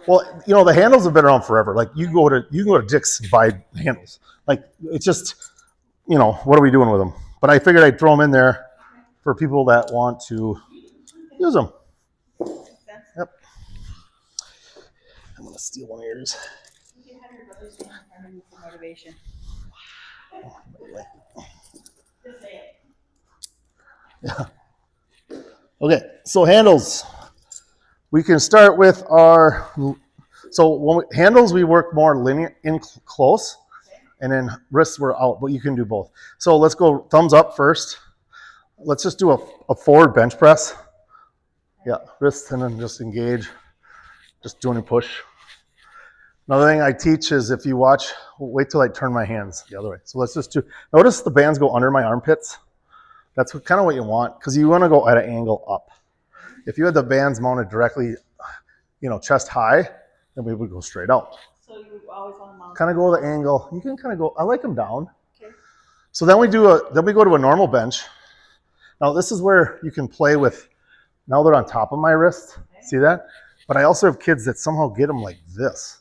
Well, you know, the handles have been around forever. Like you can go to Dick's and buy handles. Like it's just, you know, what are we doing with them? But I figured I'd throw them in there for people that want to use them. Yep. I'm gonna steal one of yours. Motivation. Yeah. Okay, so handles. We can start with our, so handles we work more linear in close, and then wrists we're out, but you can do both. So let's go thumbs up first. Let's just do a forward bench press. Yeah, wrists and then just engage, just doing a push. Another thing I teach is if you watch, wait till I turn my hands the other way. So let's just do, notice the bands go under my armpits. That's kind of what you want, because you want to go at an angle up. If you had the bands mounted directly, you know, chest high, then we would go straight out. So you always want to mount. Kind of go the angle. You can kind of go, I like them down. Okay. So then we go to a normal bench. Now this is where you can play with, now they're on top of my wrist. Okay. See that? But I also have kids that somehow get them like this.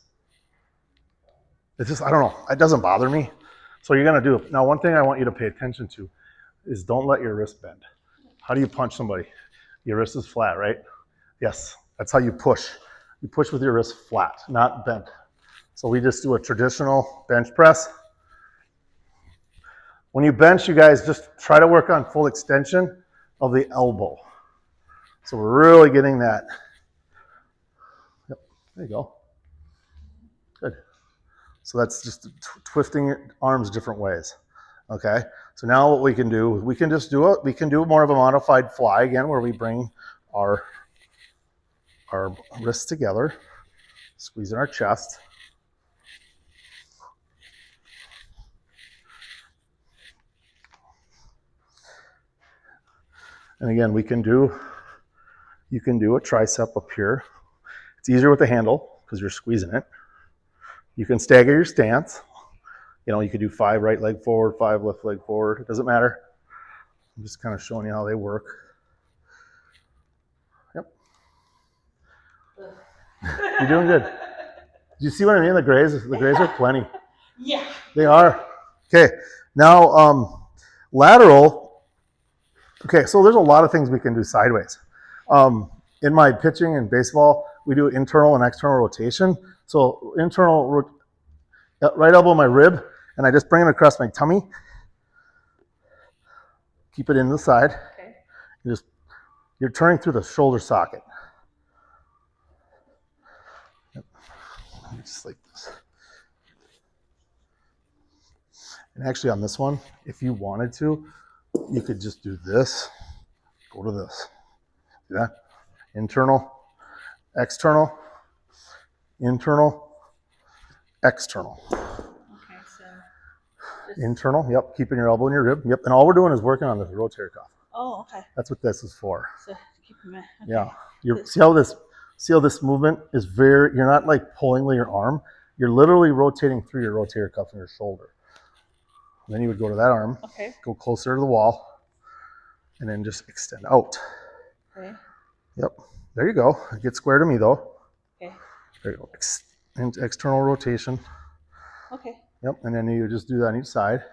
It's just, I don't know, it doesn't bother me. So you're gonna do, now one thing I want you to pay attention to is don't let your wrist bend. How do you punch somebody? Your wrist is flat, right? Yes, that's how you push. You push with your wrist flat, not bent. So we just do a traditional bench press. When you bench, you guys just try to work on full extension of the elbow. So we're really getting that. Yep, there you go. Good. So that's just twisting your arms different ways. Okay, so now what we can do, we can do more of a modified fly again, where we bring our wrists together, squeeze in our chest. And again, you can do a tricep up here. It's easier with the handle because you're squeezing it. You can stagger your stance. You know, you could do 5 right leg forward, 5 left leg forward. It doesn't matter. I'm just kind of showing you how they work. Yep. You're doing good. Do you see what I mean? The grays are plenty. Yeah. They are. Okay. Now, lateral. Okay, so there's a lot of things we can do sideways. In my pitching and baseball, we do internal and external rotation. So internal, right elbow my rib, and I just bring it across my tummy. Keep it in the side. Okay. You're turning through the shoulder socket. Yep. Just like this. And actually on this one, if you wanted to, you could just do this, go to this. See that? Internal, external, internal, external. Okay, so internal, yep, keeping your elbow in your rib, yep. And all we're doing is working on this rotator cuff. Oh, okay. That's what this is for. So keep them in. Okay. Yeah. See how this movement is you're not like pulling with your arm. You're literally rotating through your rotator cuff and your shoulder. And then you would go to that arm, okay, go closer to the wall, and then just extend out. Okay. Yep. There you go. Get square to me though. Okay. There you go. External rotation. Okay. Yep. And then you just do that on each side.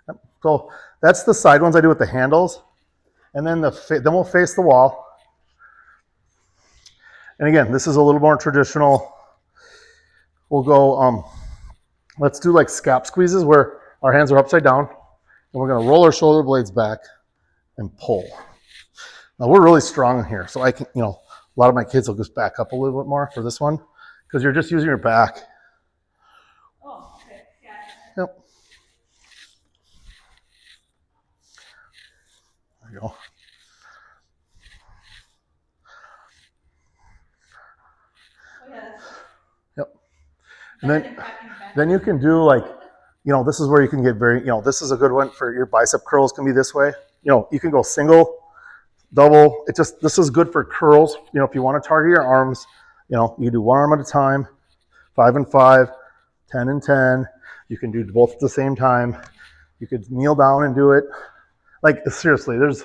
Yep. So that's the side ones I do with the handles, and then then we'll face the wall. And again, this is a little more traditional. We'll go. Let's do like scap squeezes where our hands are upside down, and we're gonna roll our shoulder blades back and pull. Now we're really strong in here, so I can, a lot of my kids will just back up a little bit more for this one, because you're just using your back. Oh, okay. Yeah. Yep. There you go. Oh, yeah. Yep. And then you can do like, this is where you can get this is a good one for your bicep curls, can be this way. You can go single, double. This is good for curls. If you want to target your arms, you do one arm at a time, 5 and 5, 10 and 10. You can do both at the same time. You could kneel down and do it. Like, seriously, there's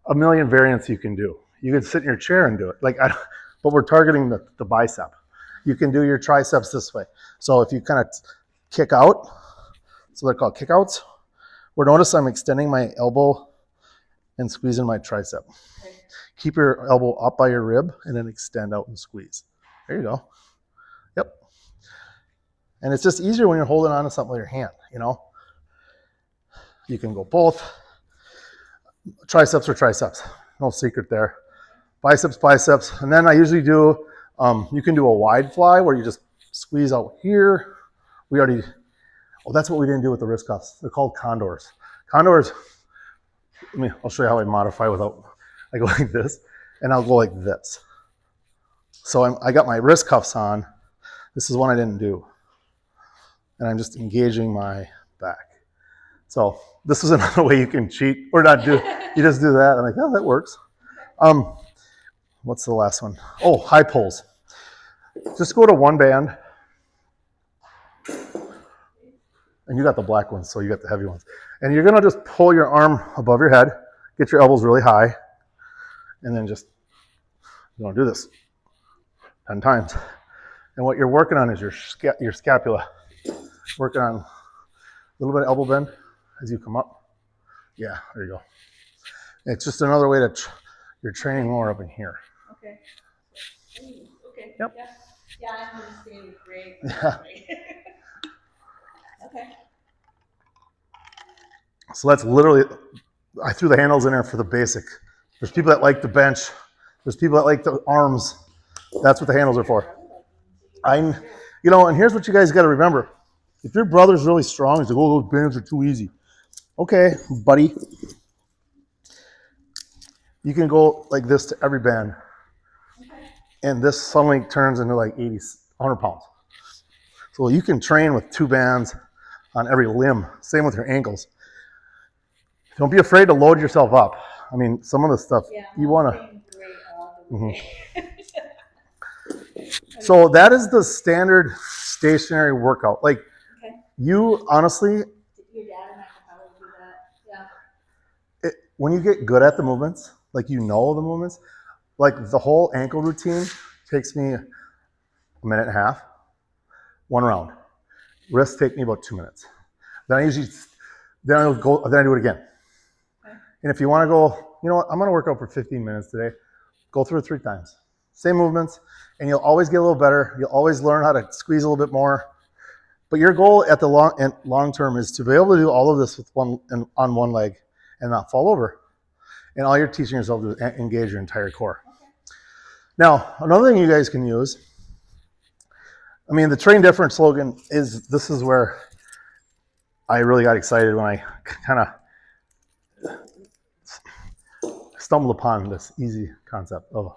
a million variants you can do. You could sit in your chair and do it. Like, but we're targeting the bicep. You can do your triceps this way. So if you kind of kick out, so they're called kickouts, where notice I'm extending my elbow and squeezing my tricep. Okay. Keep your elbow up by your rib and then extend out and squeeze. There you go. Yep. And it's just easier when you're holding on to something with your hand, you know. You can go both. Triceps or triceps. No secret there. Biceps, biceps. And then I usually do, you can do a wide fly where you just squeeze out here. We already, oh, that's what we didn't do with the wrist cuffs. They're called condors. Condors, I'll show you how I modify without, I go like this, and I'll go like this. So I got my wrist cuffs on. This is one I didn't do. And I'm just engaging my back. So this is another way you can cheat or not do. You just do that. I'm like, oh, that works. What's the last one? Oh, high pulls. Just go to one band. And you got the black ones, so you got the heavy ones. And you're gonna just pull your arm above your head, get your elbows really high, and then just, you're gonna do this 10 times. And what you're working on is your scapula. Working on a little bit of elbow bend as you come up. Yeah, there you go. It's just another way to, you're training more up in here. Okay. Ooh, okay. Yep. Yeah. Yeah, I'm understanding. Great. Yeah. Okay. So that's literally, I threw the handles in there for the basic. There's people that like the bench. There's people that like the arms. That's what the handles are for. You know, and here's what you guys got to remember. If your brother's really strong, he's like, oh, those bands are too easy. Okay, buddy. You can go like this to every band. And this suddenly turns into like 100 pounds. So you can train with 2 bands on every limb. Same with your ankles. Don't be afraid to load yourself up. I mean, some of the stuff you want to. So that is the standard stationary workout. Like you honestly, Your dad and I can probably do that. Yeah. when you get good at the movements, like you know the movements, like the whole ankle routine takes me a minute and a half, 1 round. Wrists take me about 2 minutes. Then I do it again. Okay. And if you want to go, you know what, I'm going to work out for 15 minutes today. Go through it 3 times. Same movements, and you'll always get a little better. You'll always learn how to squeeze a little bit more. But your goal at the long term is to be able to do all of this with on one leg and not fall over. And all you're teaching yourself is to engage your entire core. Okay. Now, another thing you guys can use, I mean, the Train Different slogan is, this is where I really got excited when I kind of stumbled upon this easy concept of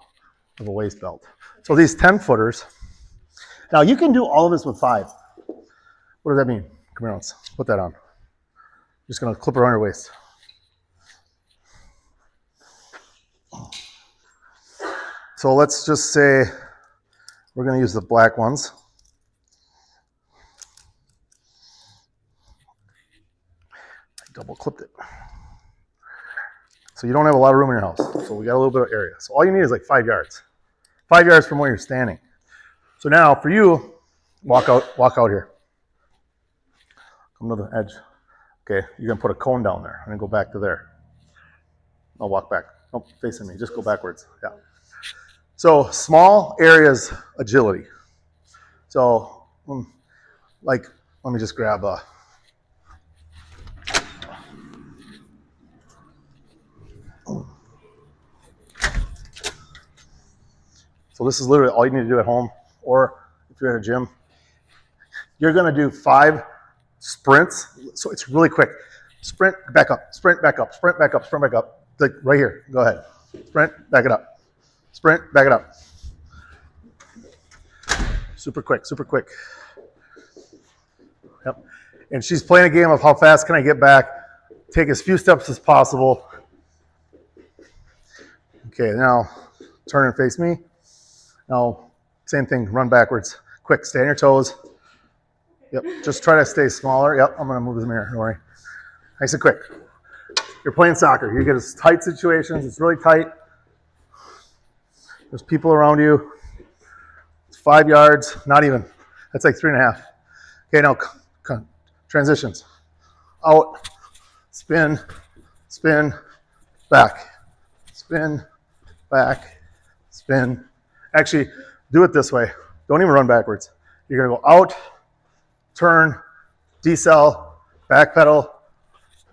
a waist belt. So these 10-footers, now you can do all of this with 5. What does that mean? Come here, let's put that on. Just gonna clip around your waist. So let's just say we're gonna use the black ones. I double clipped it. So you don't have a lot of room in your house. So we got a little bit of area. So all you need is like 5 yards. 5 yards from where you're standing. So now for you, walk out here. Come to the edge. Okay, you're gonna put a cone down there and then go back to there. I'll walk back. Don't facing me, just go backwards. Yeah. So small areas, agility. So like, let me just grab a, so this is literally all you need to do at home, or if you're at a gym. You're gonna do 5 sprints, so it's really quick. Sprint, back up, sprint, back up, sprint, back up, sprint, back up. Like right here, go ahead. Sprint, back it up. Sprint, back it up. Super quick, super quick. Yep. And she's playing a game of how fast can I get back, take as few steps as possible. Okay, now turn and face me. Now, same thing, run backwards. Quick, stay on your toes. Yep, just try to stay smaller. Yep, I'm gonna move this mirror, don't worry. Nice and quick. You're playing soccer. You get tight situations, it's really tight. There's people around you. 5 yards, not even. That's like 3.5. Okay, now transitions. Out, spin, spin, back, spin, back, spin. Actually, do it this way. Don't even run backwards. You're gonna go out, turn, decel, back pedal.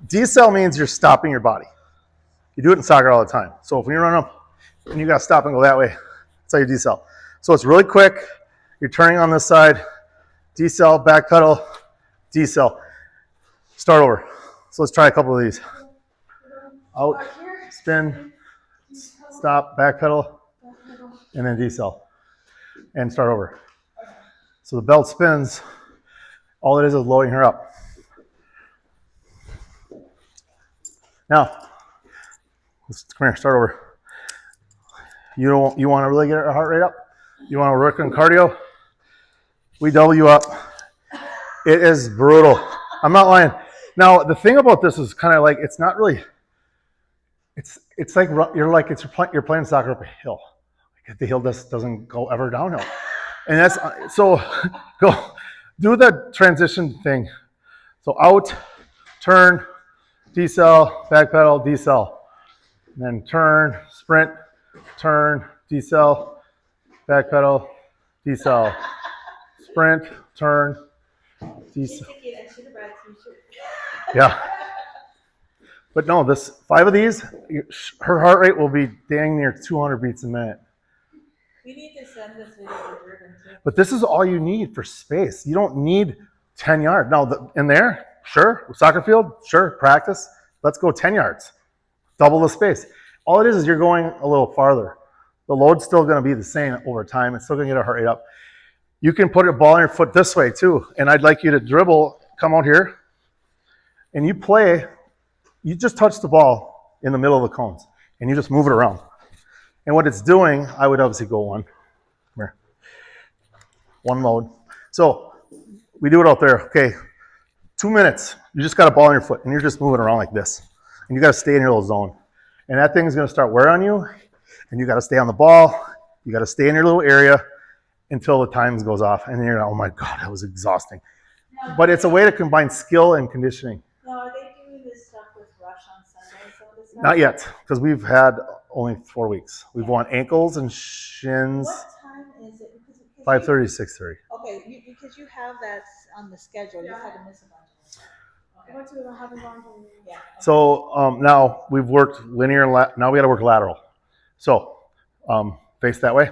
Decel means you're stopping your body. You do it in soccer all the time. So if you run up and you gotta stop and go that way, that's how you decel. So it's really quick. You're turning on this side, decel, back pedal, decel. Start over. So let's try a couple of these. Out, spin, stop, back pedal, and then decel. And start over. So the belt spins. All it is loading her up. Now, come here, start over. You want to really get her heart rate up? You want to work on cardio? We double you up. It is brutal. I'm not lying. Now, the thing about this is kind of like, it's not really, it's like you're playing soccer up a hill. Like the hill doesn't go ever downhill. And that's, so go, do the transition thing. So out, turn, decel, back pedal, decel. And then turn, sprint, turn, decel, back pedal, decel. Sprint, turn, decel. Yeah. But no, 5 of these, her heart rate will be dang near 200 beats a minute. We need to send this video to Jordan too. But this is all you need for space. You don't need 10 yards. Now, in there, sure. Soccer field, sure. Practice. Let's go 10 yards. Double the space. All it is you're going a little farther. The load's still going to be the same over time. It's still going to get our heart rate up. You can put a ball on your foot this way too. And I'd like you to dribble, come out here, and you play. You just touch the ball in the middle of the cones, and you just move it around. And what it's doing, I would obviously go one. Come here. One load. So we do it out there. Okay, 2 minutes. You just got a ball on your foot, and you're just moving around like this. And you got to stay in your little zone. And that thing's going to start wearing on you, and you got to stay on the ball. You got to stay in your little area until the time goes off. And then you're like, oh my God, that was exhausting. But it's a way to combine skill and conditioning. Now, are they doing this stuff with Rush on Sunday? Some of this stuff? Not yet, because we've had only 4 weeks. We've won ankles and shins. What time is it? 5:30 to 6:30. Okay, because you have that on the schedule. You had to miss a bunch of them. Okay. What do we have gone to? Yeah. So now we've worked linear. Now we got to work lateral. So face that way.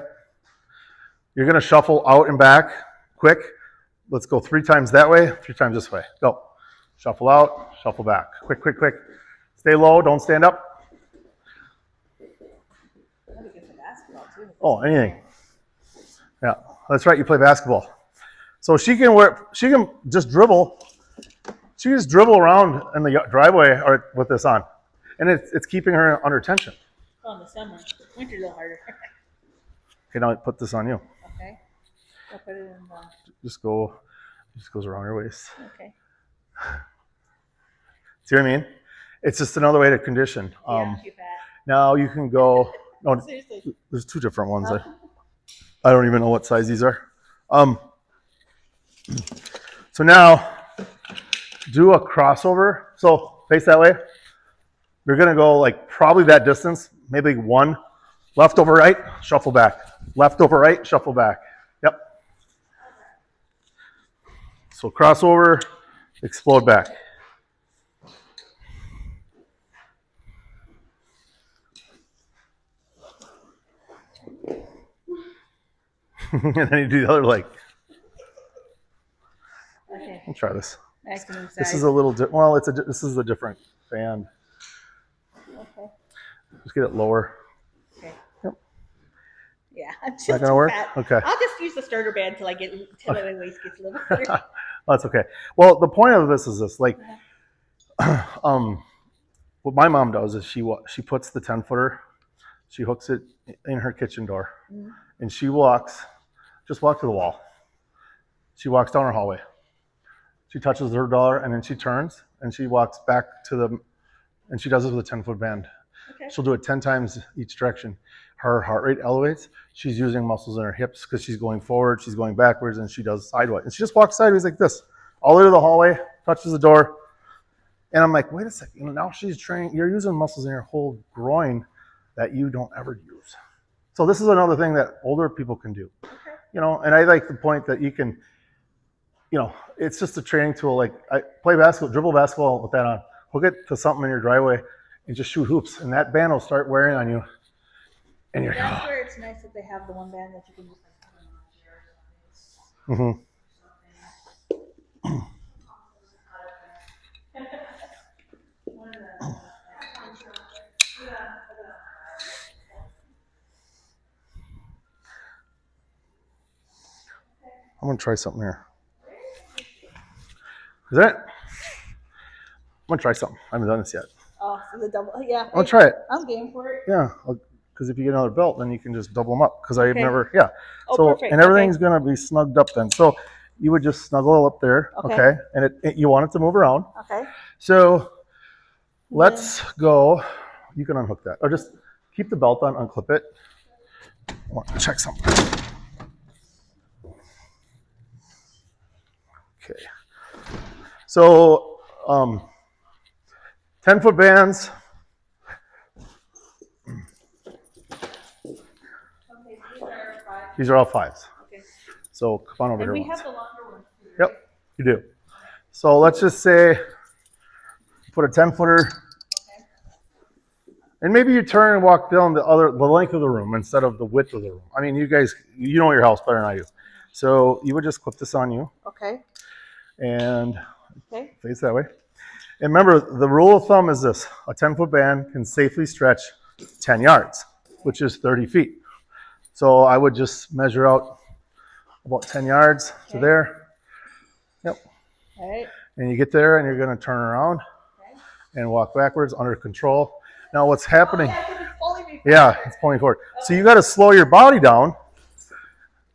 You're going to shuffle out and back quick. Let's go 3 times that way, 3 times this way. Go. Shuffle out, shuffle back. Quick, quick, quick. Stay low. Don't stand up. That'd be good for basketball too. Oh, anything. Yeah, that's right. You play basketball. So she can just dribble. She can just dribble around in the driveway or with this on, and it's keeping her under tension. Oh, in the summer. Winter's a little harder. Okay, now put this on you. Okay. I'll put it in the... Just goes around your waist. Okay. See what I mean? It's just another way to condition. Yeah, too fat. Now you can go. No, Seriously. there's 2 different ones. I don't even know what size these are. So now do a crossover. So face that way. You're gonna go like probably that distance, maybe 1. Left over right, shuffle back. Left over right, shuffle back. Yep. So crossover, explode back. And then you do the other leg. Okay. I'll try this. Maximum size. This is a little well. This is a different fan. Okay. Just get it lower. Okay. Yep. Yeah. I'm just Not gonna work. fat. Okay. I'll just use the starter band till my waist gets a little better. Well, that's okay. Well, the point of this is this: like, what my mom does is she puts the 10-footer, she hooks it in her kitchen door, and she just walks to the wall. She walks down her hallway. She touches her door, and then she turns and she walks back and she does it with a 10-foot band. Okay. She'll do it 10 times each direction. her heart rate elevates, she's using muscles in her hips because she's going forward, she's going backwards, and she does sideways. And she just walks sideways like this, all the way to the hallway, touches the door. And I'm like, wait a second, now she's training, you're using muscles in your whole groin that you don't ever use. So this is another thing that older people can do. Okay. And I like the point that you can, it's just a training tool. Like I play basketball, dribble basketball with that on, hook it to something in your driveway and just shoot hoops. And that band will start wearing on you. And you're That's where it's nice that they have the one band that you can just like put on I'm gonna try something here. Is that it? I'm gonna try something. I haven't done this yet. Oh, so the double, yeah. I'll try it. I'm game for it. Yeah, because if you get another belt, then you can just double them up. Because I've Okay. never, yeah. Oh, So perfect. and everything's gonna be snugged up then. So you would just snuggle up there, Okay. okay? And you want it to move around. Okay. So let's go. You can unhook that, or just keep the belt on, unclip it. I want to check something. Okay. So 10-foot bands. Okay, these are 5. These are all 5s. Okay. So come on over And here. we once. have the longer one. Yep, you do. So let's just say put a 10-footer, Okay. and maybe you turn and walk down the length of the room instead of the width of the room. I mean, you guys, you know your house better than I do. So you would just clip this on you Okay. and Okay. face that way. And remember, the rule of thumb is this: a 10-foot band can safely stretch 10 yards, which is 30 feet. So I would just measure out about 10 yards to Okay. there. Yep. All right. And you get there and you're gonna turn around Okay. and walk backwards under control. Now what's happening? Oh, yeah, 'cause it's pulling me. Yeah, it's pulling forward. So you gotta slow your body down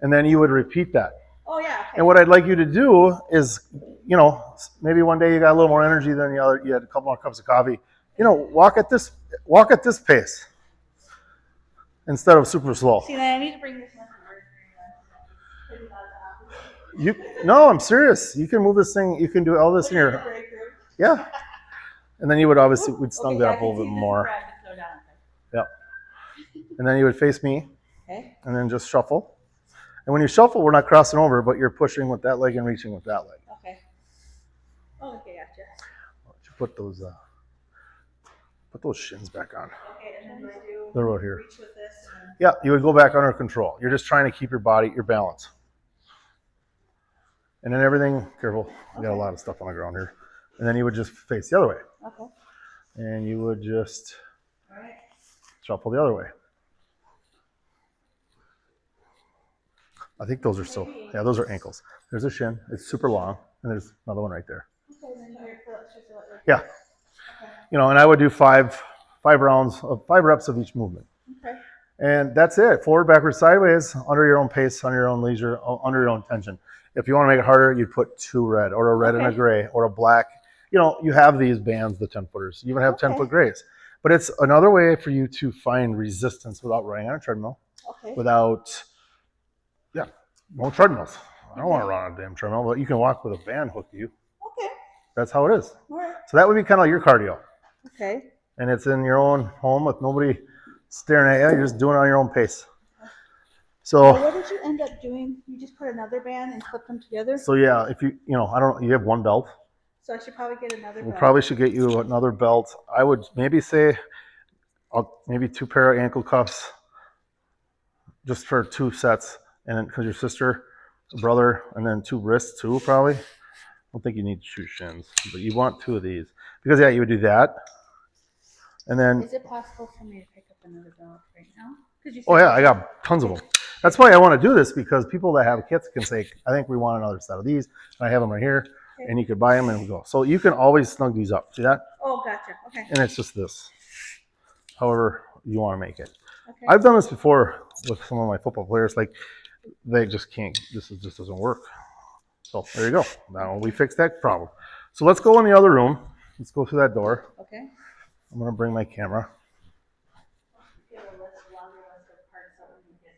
and then you would repeat that. Oh, yeah. Okay. And what I'd like you to do is, maybe one day you got a little more energy than the other, you had a couple more cups of coffee. Walk at this pace instead of super slow. See, then I need to bring this one to No, I'm serious. You can move this thing, you can do all this in your, yeah. And then you would obviously, we'd snug that up a little bit more. Yep. And then you would face me Okay. and then just shuffle. And when you shuffle, we're not crossing over, but you're pushing with that leg and reaching with that leg. Okay. Oh, okay, gotcha. Why don't you put those shins back on. Okay, and then you They're right here. reach with this. And Yeah, you would go back under control. You're just trying to keep your balance. And then everything, careful, I got a lot of stuff on the ground here. And then you would just face the other way. okay. And you would just All right. shuffle the other way. I think those are those are ankles. There's a shin, it's super long, and there's another one right there. Okay, then here, let's just let it. Yeah. And I would do five reps of each movement. Okay. And that's it. Forward, backwards, sideways, under your own pace, under your own leisure, under your own tension. If you want to make it harder, you'd put 2 red, or a red and a Okay. gray, or a black. You have these bands, the 10-footers. You even have Okay. 10-foot grays. But it's another way for you to find resistance without running on a treadmill, Okay. without, no treadmills. I don't want to run on a damn treadmill, but you can walk with a band hooked to you. Okay. That's how it is. All right. So that would be kind of like your cardio. Okay. And it's in your own home with nobody staring at you. You're just doing it on your own pace. So So, what did you end up doing? You just put another band and clip them together? yeah, if you have one belt. So I should probably get another We belt. probably should get you another belt. I would maybe say, maybe 2 pair of ankle cuffs, just for 2 sets, and then because your sister, brother, and then 2 wrists too, probably. I don't think you need 2 shins, but you want 2 of these because you would do that, and then Is it possible for me to pick up another belt right now? You oh said- yeah, I got tons of them. That's why I want to do this, because people that have kits can say, I think we want another set of these, and I have them right here, Okay. and you could buy them and go. So you can always snug these up. See that? Oh, gotcha. Okay. And it's just this, however you want to make it. Okay. I've done this before with some of my football players. Like, they just can't, just doesn't work. So there you go. Now we fixed that problem. So let's go in the other room. Let's go through that door. Okay. I'm going to bring my camera. laundry list of parts that we would get